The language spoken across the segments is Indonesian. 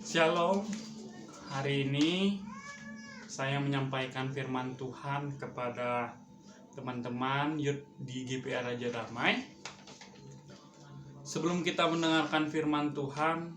Shalom. Hari ini saya menyampaikan firman Tuhan kepada teman-teman youth di GPA Raja Damai. Sebelum kita mendengarkan firman Tuhan,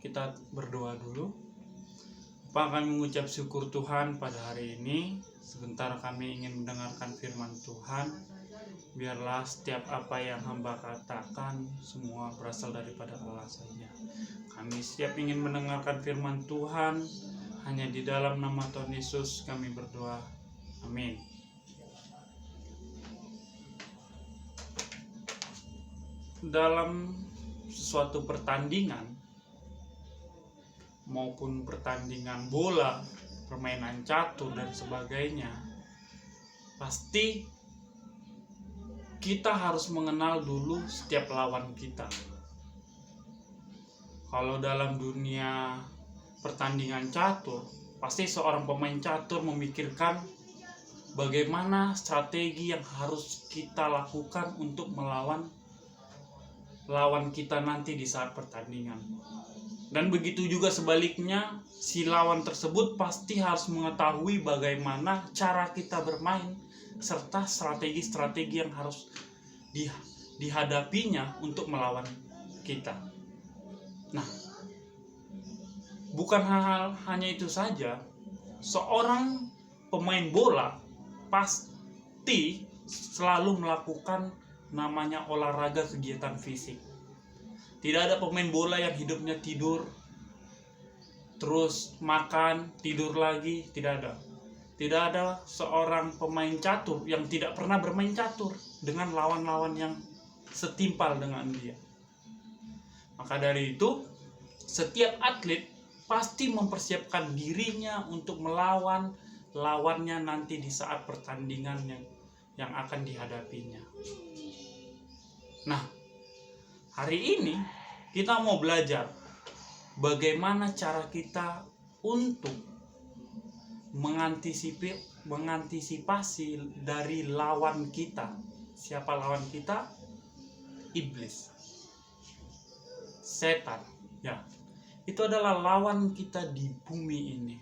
kita berdoa dulu. Bapak, kami mengucap syukur Tuhan pada hari ini. Sebentar kami ingin mendengarkan firman Tuhan. Biarlah setiap apa yang hamba katakan semua berasal daripada Allah saja. Kami siap ingin mendengarkan firman Tuhan. Hanya di dalam nama Tuhan Yesus kami berdoa. Amin. Dalam suatu pertandingan maupun pertandingan bola, permainan catur dan sebagainya, pasti kita harus mengenal dulu setiap lawan kita. Kalau dalam dunia pertandingan catur, pasti seorang pemain catur memikirkan bagaimana strategi yang harus kita lakukan untuk melawan lawan kita nanti di saat pertandingan. Dan begitu juga sebaliknya, si lawan tersebut pasti harus mengetahui bagaimana cara kita bermain serta strategi-strategi yang harus dihadapinya untuk melawan kita. Nah, bukan hal hanya itu saja, seorang pemain bola pasti selalu melakukan namanya olahraga kegiatan fisik. Tidak ada pemain bola yang hidupnya tidur, terus makan, tidur lagi, tidak ada. Tidak ada seorang pemain catur yang tidak pernah bermain catur dengan lawan-lawan yang setimpal dengan dia. Maka dari itu, setiap atlet pasti mempersiapkan dirinya untuk melawan lawannya nanti di saat pertandingan yang akan dihadapinya. Nah, hari ini kita mau belajar bagaimana cara kita untuk mengantisipasi dari lawan kita. Siapa lawan kita? Iblis, setan. Ya, itu adalah lawan kita di bumi ini.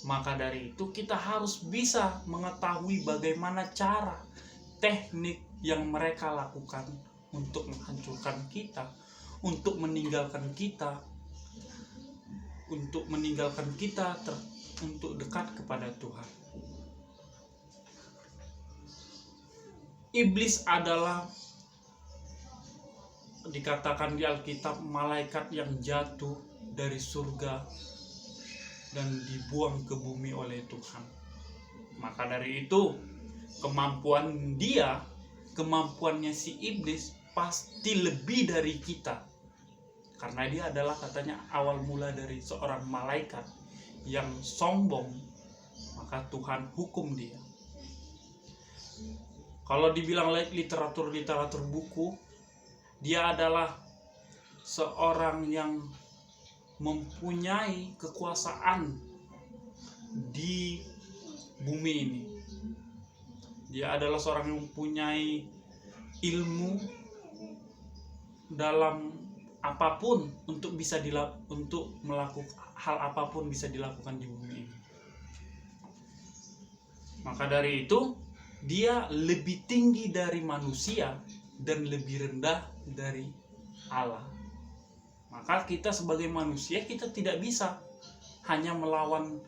Maka dari itu kita harus bisa mengetahui bagaimana cara, teknik yang mereka lakukan untuk menghancurkan kita, untuk meninggalkan kita, untuk dekat kepada Tuhan. Iblis adalah, dikatakan di Alkitab, malaikat yang jatuh dari surga dan dibuang ke bumi oleh Tuhan. Maka dari itu, kemampuannya si iblis pasti lebih dari kita. Karena dia adalah katanya awal mula dari seorang malaikat yang sombong, maka Tuhan hukum dia. Kalau dibilang literatur buku, dia adalah seorang yang mempunyai kekuasaan di bumi ini. Dia adalah seorang yang mempunyai ilmu dalam apapun untuk melakukan hal apapun bisa dilakukan di bumi ini. Maka dari itu, dia lebih tinggi dari manusia dan lebih rendah dari Allah. Maka kita sebagai manusia, kita tidak bisa hanya melawan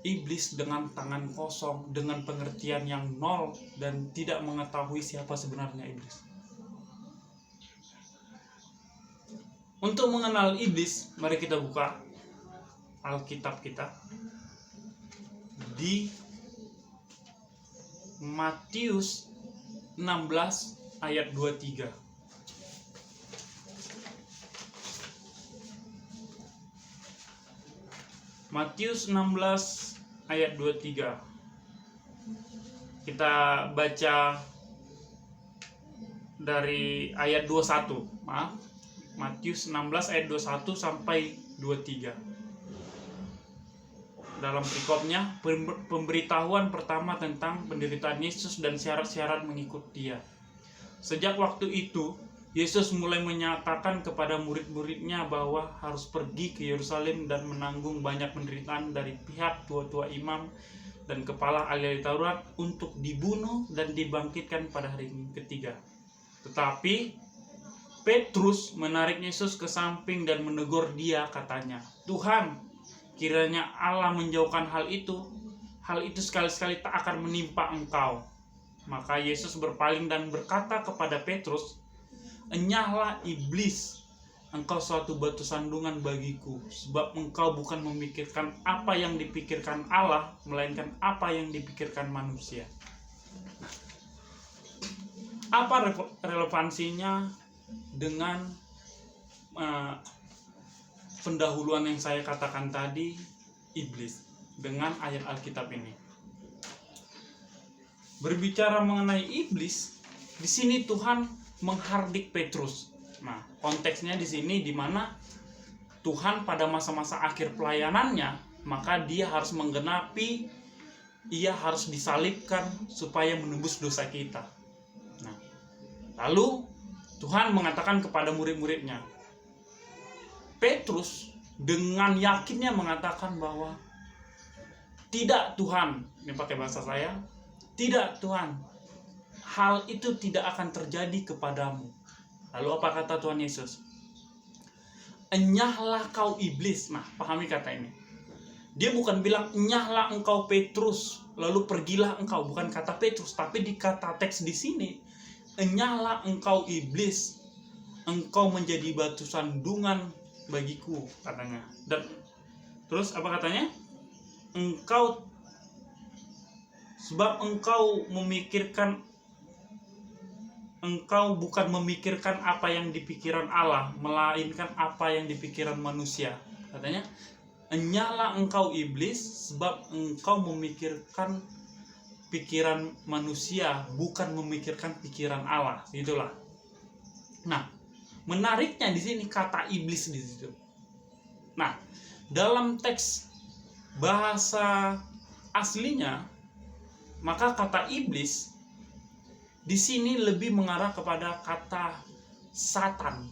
iblis dengan tangan kosong, dengan pengertian yang nol dan tidak mengetahui siapa sebenarnya iblis. Untuk mengenal iblis, mari kita buka Alkitab kita di Matius 16 ayat 23. Matius 16 ayat 23. Kita baca dari ayat 21. Matius 16 ayat 21 sampai 23. Dalam perikopnya, pemberitahuan pertama tentang penderitaan Yesus dan syarat-syarat mengikut Dia. Sejak waktu itu, Yesus mulai menyatakan kepada murid-muridnya bahwa harus pergi ke Yerusalem dan menanggung banyak penderitaan dari pihak tua-tua imam dan kepala ahli Taurat untuk dibunuh dan dibangkitkan pada hari ketiga. Tetapi Petrus menarik Yesus ke samping dan menegur dia, katanya, "Tuhan, kiranya Allah menjauhkan hal itu sekali-sekali tak akan menimpa engkau." Maka Yesus berpaling dan berkata kepada Petrus, "Enyahlah iblis, engkau suatu batu sandungan bagiku, sebab engkau bukan memikirkan apa yang dipikirkan Allah, melainkan apa yang dipikirkan manusia." Apa relevansinya dengan pendahuluan yang saya katakan tadi, iblis, dengan ayat Alkitab ini? Berbicara mengenai iblis, di sini Tuhan menghardik Petrus. Nah, konteksnya di sini di mana Tuhan pada masa-masa akhir pelayanannya, maka dia harus menggenapi, ia harus disalibkan supaya menebus dosa kita. Nah, lalu Tuhan mengatakan kepada murid-muridnya, Petrus dengan yakinnya mengatakan bahwa, "Tidak Tuhan," ini pakai bahasa saya, "tidak Tuhan, hal itu tidak akan terjadi kepadamu." Lalu apa kata Tuhan Yesus? "Enyahlah kau iblis." Nah, pahami kata ini. Dia bukan bilang, "Enyahlah engkau Petrus, lalu pergilah engkau." Bukan kata Petrus, tapi di kata teks di sini, "Enyahlah engkau iblis, engkau menjadi batu sandungan bagiku," katanya. Dan terus apa katanya? Sebab engkau bukan memikirkan apa yang dipikiran Allah, melainkan apa yang dipikiran manusia. Katanya, "Enyahlah engkau iblis, sebab engkau memikirkan pikiran manusia, bukan memikirkan pikiran Allah." Itulah. Nah, menariknya di sini kata iblis di situ. Nah, dalam teks bahasa aslinya, maka kata iblis di sini lebih mengarah kepada kata Satan,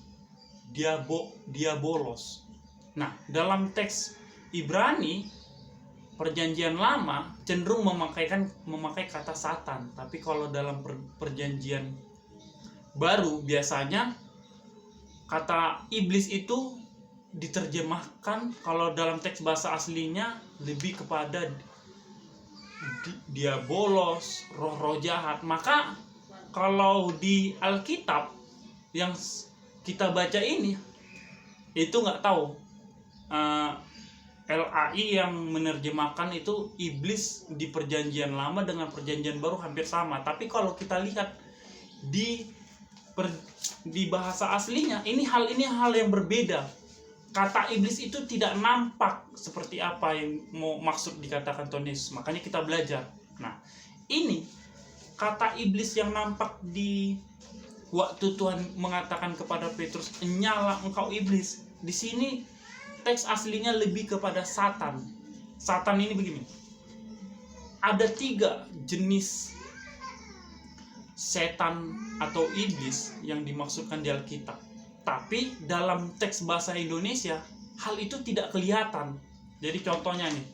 diabolos. Nah, dalam teks Ibrani Perjanjian Lama cenderung memakai kata Satan, tapi kalau dalam Perjanjian Baru biasanya kata iblis itu diterjemahkan, kalau dalam teks bahasa aslinya lebih kepada diabolos, roh-roh jahat. Maka kalau di Alkitab yang kita baca ini, itu nggak tahu, LAI yang menerjemahkan itu iblis di Perjanjian Lama dengan Perjanjian Baru hampir sama. Tapi kalau kita lihat di bahasa aslinya, ini hal yang berbeda. Kata iblis itu tidak nampak seperti apa yang mau maksud dikatakan Tuhan Yesus. Makanya kita belajar. Nah, ini kata iblis yang nampak di waktu Tuhan mengatakan kepada Petrus, "Enyahlah engkau iblis." Di sini teks aslinya lebih kepada Satan. Satan ini begini. Ada 3 jenis setan atau iblis yang dimaksudkan di Alkitab. Tapi dalam teks bahasa Indonesia hal itu tidak kelihatan. Jadi contohnya nih,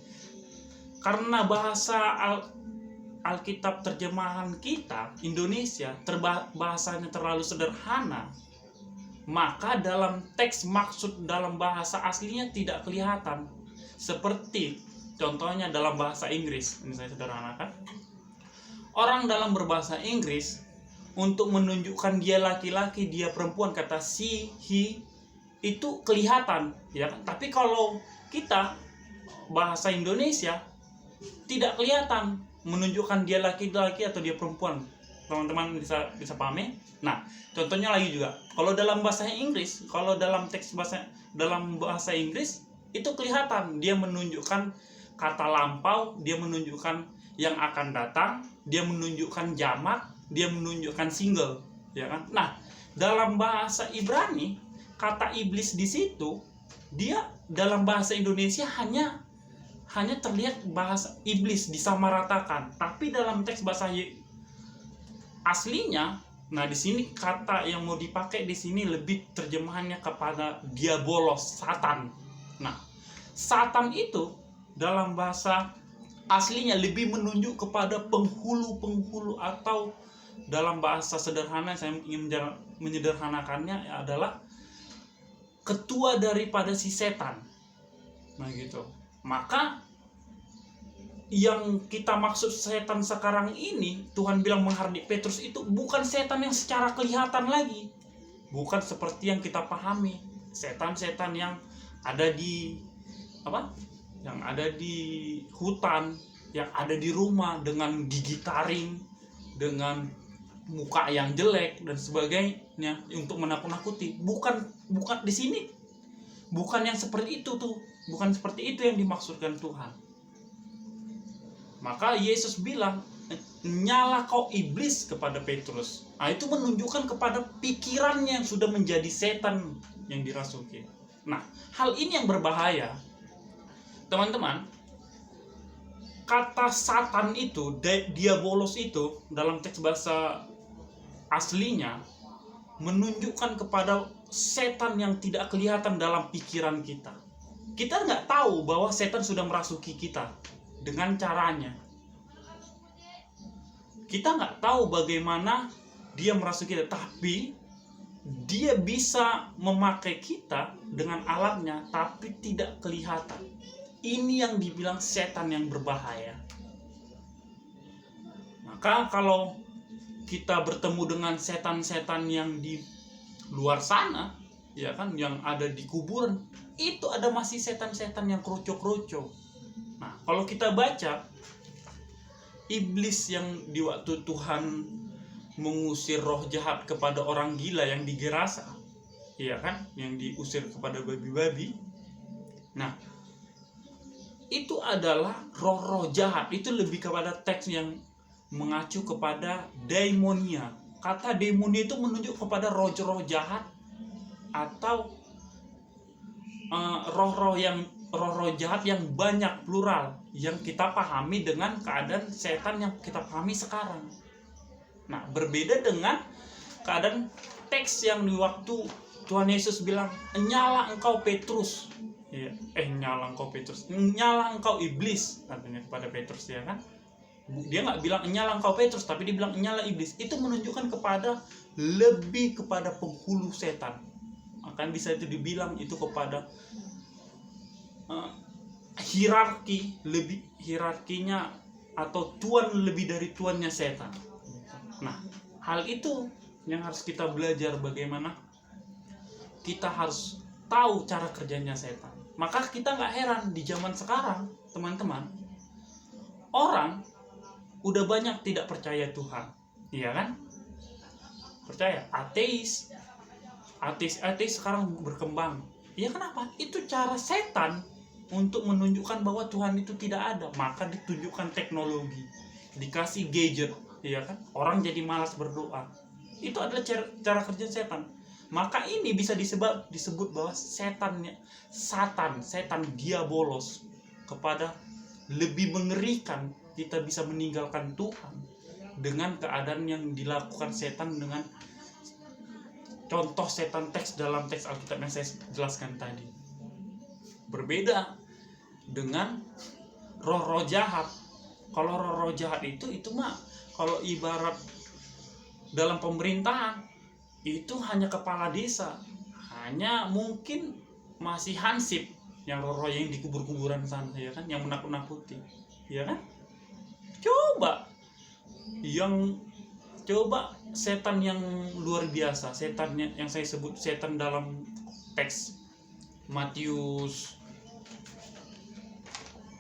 karena bahasa Alkitab terjemahan kita Indonesia bahasanya terlalu sederhana, maka dalam teks maksud dalam bahasa aslinya tidak kelihatan. Seperti contohnya dalam bahasa Inggris, ini saya sederhanakan. Orang dalam berbahasa Inggris, untuk menunjukkan dia laki-laki, dia perempuan, kata she, he, itu kelihatan, ya kan? Tapi kalau kita bahasa Indonesia tidak kelihatan menunjukkan dia laki-laki atau dia perempuan. Teman-teman bisa pahami? Nah, contohnya lagi juga, kalau dalam bahasa Inggris, kalau dalam teks dalam bahasa Inggris itu kelihatan, dia menunjukkan kata lampau, dia menunjukkan yang akan datang, dia menunjukkan jamak, dia menunjukkan single, ya kan? Nah, dalam bahasa Ibrani, kata iblis di situ, dia dalam bahasa Indonesia hanya terlihat bahasa iblis disamaratakan, tapi dalam teks bahasa aslinya Nah, di sini kata yang mau dipakai di sini lebih terjemahannya kepada diabolos, Satan. Nah, Satan itu dalam bahasa aslinya lebih menunjuk kepada penghulu-penghulu, atau dalam bahasa sederhana saya ingin menyederhanakannya adalah ketua daripada si setan. Nah, gitu. Maka yang kita maksud setan sekarang ini, Tuhan bilang menghardik Petrus, itu bukan setan yang secara kelihatan lagi, bukan seperti yang kita pahami, setan-setan yang ada di yang ada di hutan, yang ada di rumah dengan gigi taring, dengan muka yang jelek dan sebagainya untuk menakut-nakuti. Bukan di sini, bukan yang seperti itu tuh, bukan seperti itu yang dimaksudkan Tuhan. Maka Yesus bilang, nyala kau iblis, kepada Petrus. Nah, itu menunjukkan kepada pikirannya yang sudah menjadi setan yang dirasuki. Nah, hal ini yang berbahaya. Teman-teman, kata Satan itu, diabolos itu, dalam teks bahasa aslinya menunjukkan kepada setan yang tidak kelihatan dalam pikiran kita. Kita nggak tahu bahwa setan sudah merasuki kita dengan caranya. Kita nggak tahu bagaimana dia merasuki kita, tapi dia bisa memakai kita dengan alatnya, tapi tidak kelihatan. Ini yang dibilang setan yang berbahaya. Maka kalau kita bertemu dengan setan-setan yang di luar sana, ya kan, yang ada di kuburan, itu ada masih setan-setan yang kroco-kroco. Nah, kalau kita baca iblis yang di waktu Tuhan mengusir roh jahat kepada orang gila yang di Gerasa, ya kan, yang diusir kepada babi-babi. Nah, itu adalah roh-roh jahat. Itu lebih kepada teks yang mengacu kepada daimonia. Kata daimonia itu menunjuk kepada roh-roh jahat, atau roh-roh jahat yang banyak, plural, yang kita pahami dengan keadaan setan yang kita pahami sekarang. Nah, berbeda dengan keadaan teks yang di waktu Tuhan Yesus bilang, nyala engkau Petrus, ya, nyala engkau Petrus, nyala engkau iblis, katanya kepada Petrus, ya kan. Dia nggak bilang nyala engkau Petrus, tapi dia bilang nyala iblis. Itu menunjukkan kepada lebih kepada penghulu setan. Akan bisa itu dibilang itu kepada hierarkinya, atau tuan lebih dari tuannya setan. Nah, hal itu yang harus kita belajar, bagaimana kita harus tahu cara kerjanya setan. Maka kita nggak heran di zaman sekarang, teman-teman, orang udah banyak tidak percaya Tuhan, iya kan? Percaya, ateis sekarang berkembang. Ya, kenapa? Itu cara setan untuk menunjukkan bahwa Tuhan itu tidak ada. Maka ditunjukkan teknologi, dikasih gadget, ya kan? Orang jadi malas berdoa. Itu adalah cara kerja setan. Maka ini bisa disebut bahwa setan diabolos, kepada lebih mengerikan kita bisa meninggalkan Tuhan dengan keadaan yang dilakukan setan, dengan contoh setan teks dalam teks Alkitab yang saya jelaskan tadi. Berbeda dengan roh-roh jahat. Kalau roh-roh jahat itu mah, kalau ibarat dalam pemerintahan, itu hanya kepala desa, hanya mungkin masih hansip, yang roh-roh yang di kubur-kuburan sana, ya kan, yang menakut-nakuti, ya kan. Coba setan yang luar biasa, setan yang saya sebut setan dalam teks Matius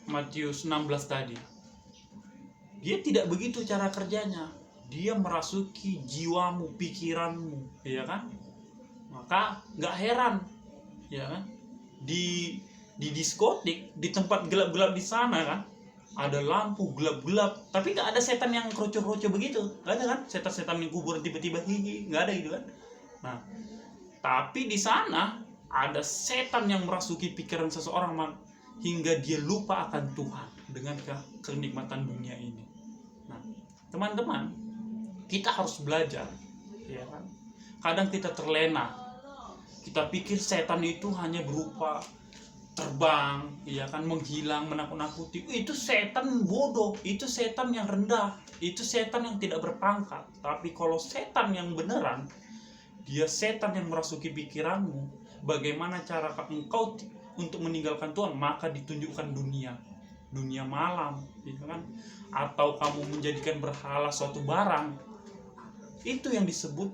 16 tadi. Dia tidak begitu cara kerjanya. Dia merasuki jiwamu, pikiranmu, ya kan? Maka nggak heran, ya kan? Di diskotik, di tempat gelap-gelap di sana kan, ada lampu gelap-gelap, tapi nggak ada setan yang kroco-kroco begitu, nggak ada kan? Setan-setan yang kuburan tiba-tiba hihi, nggak ada gitu kan? Nah, tapi di sana ada setan yang merasuki pikiran seseorang hingga dia lupa akan Tuhan dengan kenikmatan dunia ini. Nah, teman-teman, kita harus belajar ya kan? Kadang kita terlena, kita pikir setan itu hanya berupa terbang, ya kan, menghilang, menakut-nakuti. Itu setan bodoh, itu setan yang rendah, itu setan yang tidak berpangkat. Tapi kalau setan yang beneran, dia setan yang merasuki pikiranmu. Bagaimana cara engkau untuk meninggalkan Tuhan? Maka ditunjukkan dunia malam, ya kan? Atau kamu menjadikan berhala suatu barang. Itu yang disebut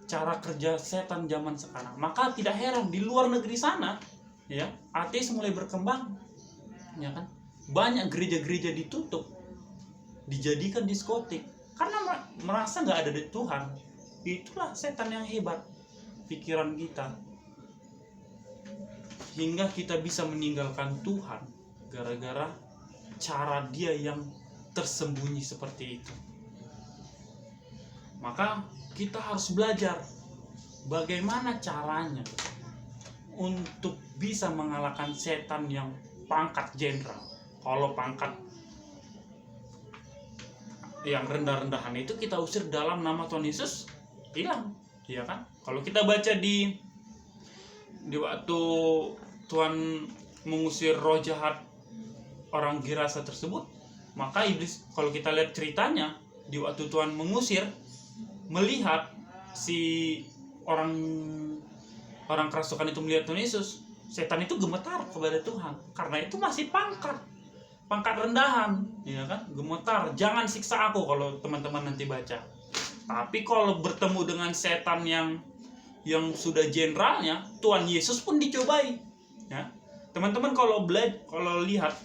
cara kerja setan zaman sekarang. Maka tidak heran di luar negeri sana, ya, ateis mulai berkembang, ya kan? Banyak gereja-gereja ditutup, dijadikan diskotik karena merasa nggak ada Tuhan. Itulah setan yang hebat, pikiran kita, hingga kita bisa meninggalkan Tuhan gara-gara cara dia yang tersembunyi seperti itu. Maka kita harus belajar bagaimana caranya untuk bisa mengalahkan setan yang pangkat jenderal. Kalau pangkat yang rendah-rendahan itu kita usir dalam nama Tuhan Yesus, hilang, ya kan? Kalau kita baca di waktu Tuhan mengusir roh jahat orang Gerasa tersebut, maka iblis, kalau kita lihat ceritanya, di waktu Tuhan mengusir, melihat si orang kerasukan itu melihat Tuhan Yesus, setan itu gemetar kepada Tuhan, karena itu masih pangkat rendahan, ya kan? Gemetar, jangan siksa aku, kalau teman-teman nanti baca. Tapi kalau bertemu dengan setan yang sudah jenderalnya, Tuhan Yesus pun dicobai, ya. Teman-teman kalau lihat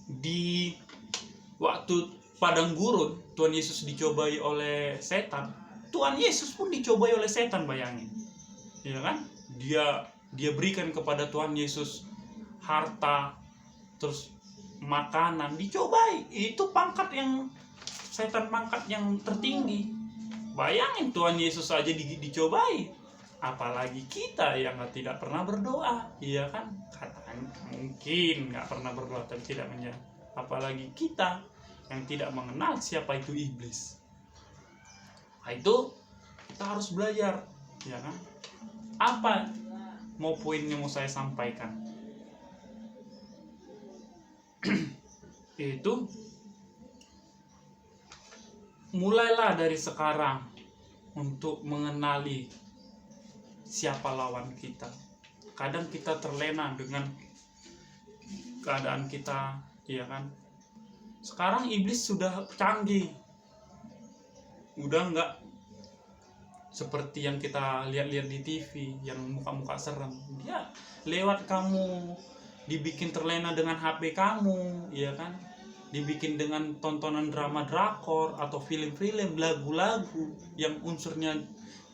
di waktu padang gurun, Tuhan Yesus dicobai oleh setan, Tuhan Yesus pun dicobai oleh setan, bayangin, ya kan? Dia berikan kepada Tuhan Yesus harta, terus makanan, dicobai. Itu pangkat yang setan, pangkat yang tertinggi. Bayangin, Tuhan Yesus aja dicobai, apalagi kita yang tidak pernah berdoa, iya kan? Katakan mungkin nggak pernah berdoa tapi tidak menjadi, apalagi kita yang tidak mengenal siapa itu iblis. Nah, itu kita harus belajar, ya kan? Apa mau poinnya mau saya sampaikan? Itu mulailah dari sekarang untuk mengenali siapa lawan kita. Kadang kita terlena dengan keadaan kita, ya kan? Sekarang iblis sudah canggih, udah nggak seperti yang kita lihat-lihat di TV, yang muka-muka serem. Dia lewat kamu, dibikin terlena dengan HP kamu, ya kan? Dibikin dengan tontonan drama drakor atau film-film, lagu-lagu yang unsurnya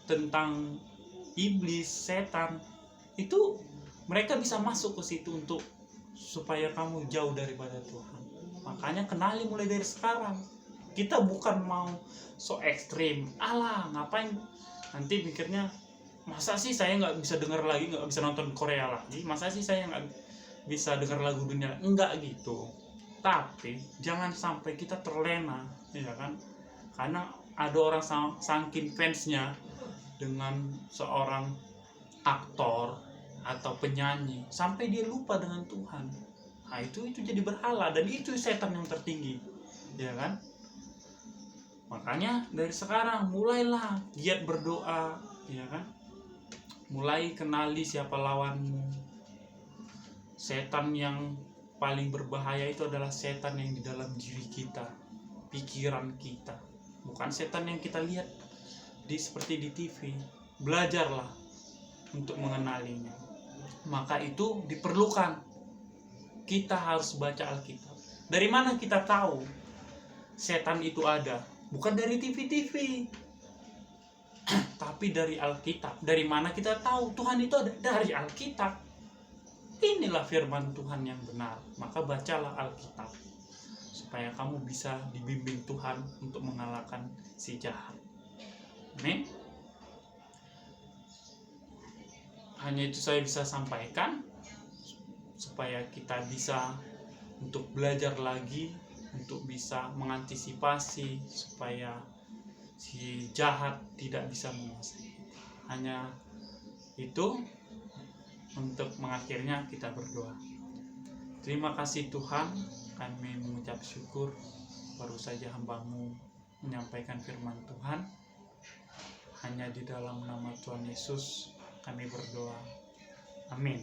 tentang iblis, setan. Itu mereka bisa masuk ke situ untuk supaya kamu jauh daripada Tuhan. Makanya kenali mulai dari sekarang. Kita bukan mau so ekstrim, alah ngapain, nanti pikirnya masa sih saya nggak bisa dengar lagi, nggak bisa nonton Korea lagi, masa sih saya nggak bisa dengar lagu dunia, enggak gitu. Tapi jangan sampai kita terlena, ya kan? Karena ada orang saking fansnya dengan seorang aktor atau penyanyi sampai dia lupa dengan Tuhan. Nah, itu jadi berhala, dan itu setan yang tertinggi, ya kan? Makanya dari sekarang mulailah giat berdoa, ya kan? Mulai kenali siapa lawanmu. Setan yang paling berbahaya itu adalah setan yang di dalam diri kita, pikiran kita, bukan setan yang kita lihat seperti di TV. Belajarlah untuk mengenalinya. Maka itu diperlukan, kita harus baca Alkitab. Dari mana kita tahu setan itu ada? Bukan dari TV-TV, tapi dari Alkitab. Dari mana kita tahu Tuhan itu ada? Dari Alkitab. Inilah firman Tuhan yang benar. Maka bacalah Alkitab supaya kamu bisa dibimbing Tuhan untuk mengalahkan si jahat. Amin. Hanya itu saya bisa sampaikan supaya kita bisa untuk belajar lagi, untuk bisa mengantisipasi supaya si jahat tidak bisa menguasai. Hanya itu, untuk mengakhirnya kita berdoa. Terima kasih Tuhan, kami mengucap syukur baru saja hamba-Mu menyampaikan firman Tuhan. Hanya di dalam nama Tuhan Yesus kami berdoa. Amin.